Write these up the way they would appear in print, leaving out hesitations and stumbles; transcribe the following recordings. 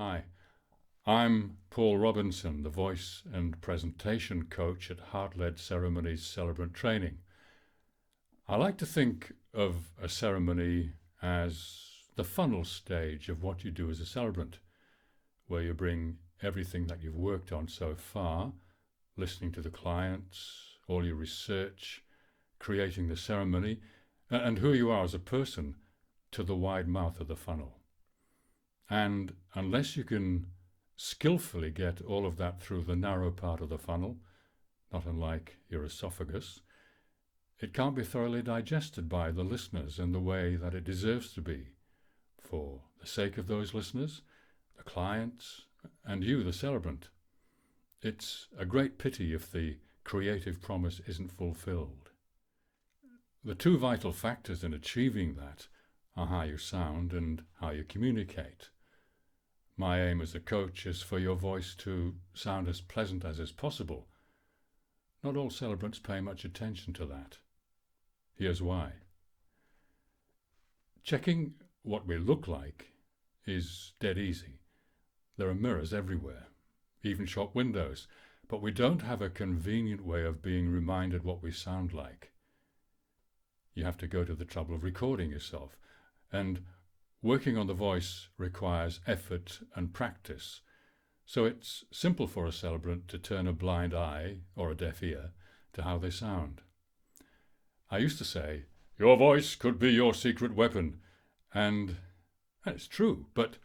Hi, I'm Paul Robinson, the voice and presentation coach at Heart-led Ceremonies Celebrant Training. I like to think of a ceremony as the funnel stage of what you do as a celebrant, where you bring everything that you've worked on so far, listening to the clients, all your research, creating the ceremony, and who you are as a person, to the wide mouth of the funnel. And unless you can skillfully get all of that through the narrow part of the funnel, not unlike your esophagus, it can't be thoroughly digested by the listeners in the way that it deserves to be, for the sake of those listeners, the clients, and you, the celebrant. It's a great pity if the creative promise isn't fulfilled. The two vital factors in achieving that are how you sound and how you communicate. My aim as a coach is for your voice to sound as pleasant as is possible. Not all celebrants pay much attention to that. Here's why. Checking what we look like is dead easy. There are mirrors everywhere, even shop windows, but we don't have a convenient way of being reminded what we sound like. You have to go to the trouble of recording yourself, and working on the voice requires effort and practice, so it's simple for a celebrant to turn a blind eye or a deaf ear to how they sound. I used to say, your voice could be your secret weapon, and it's true, but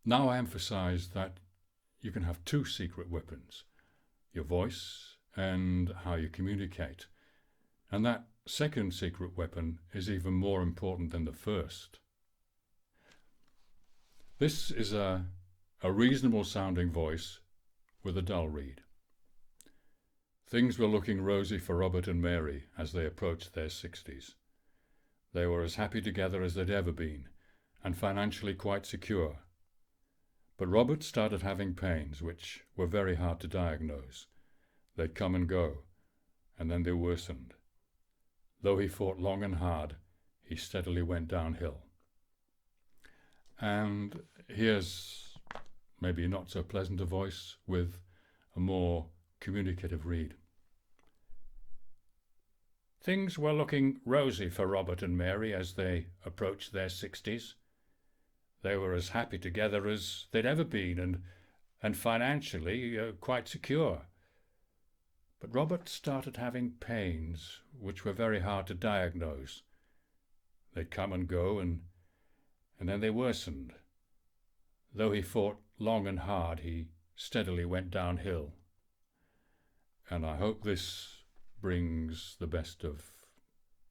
now I emphasize that you can have two secret weapons, your voice and how you communicate. And that second secret weapon is even more important than the first. This is a reasonable sounding voice with a dull reed. Things were looking rosy for Robert and Mary as they approached their 60s. They were as happy together as they'd ever been, and financially quite secure. But Robert started having pains which were very hard to diagnose. They'd come and go, and then they worsened. Though he fought long and hard, he steadily went downhill. And here's maybe not so pleasant a voice with a more communicative read. Things were looking rosy for Robert and Mary as they approached their 60s. They were as happy together as they'd ever been, and financially quite secure. But Robert started having pains which were very hard to diagnose. They'd come and go, and then they worsened. Though he fought long and hard, he steadily went downhill. And I hope this brings the best of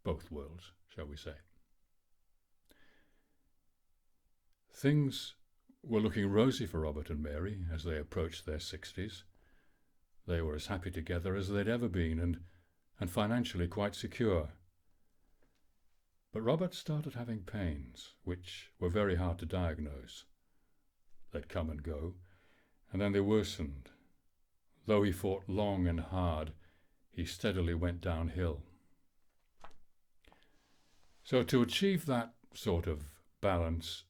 both worlds, shall we say. Things were looking rosy for Robert and Mary as they approached their 60s. They were as happy together as they'd ever been, and financially quite secure. But Robert started having pains, which were very hard to diagnose. They'd come and go, and then they worsened. Though he fought long and hard, he steadily went downhill. So to achieve that sort of balance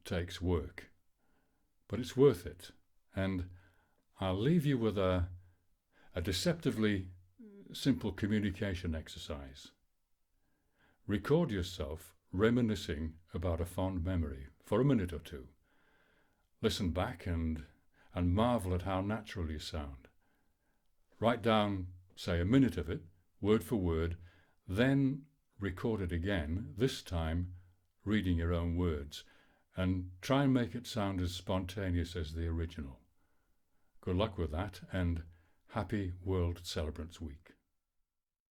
takes work, but it's worth it. And I'll leave you with a deceptively simple communication exercise. Record yourself reminiscing about a fond memory for a minute or two. Listen back and marvel at how natural you sound. Write down, say, a minute of it, word for word, then record it again, this time reading your own words, and try and make it sound as spontaneous as the original. Good luck with that, and happy World Celebrants Week.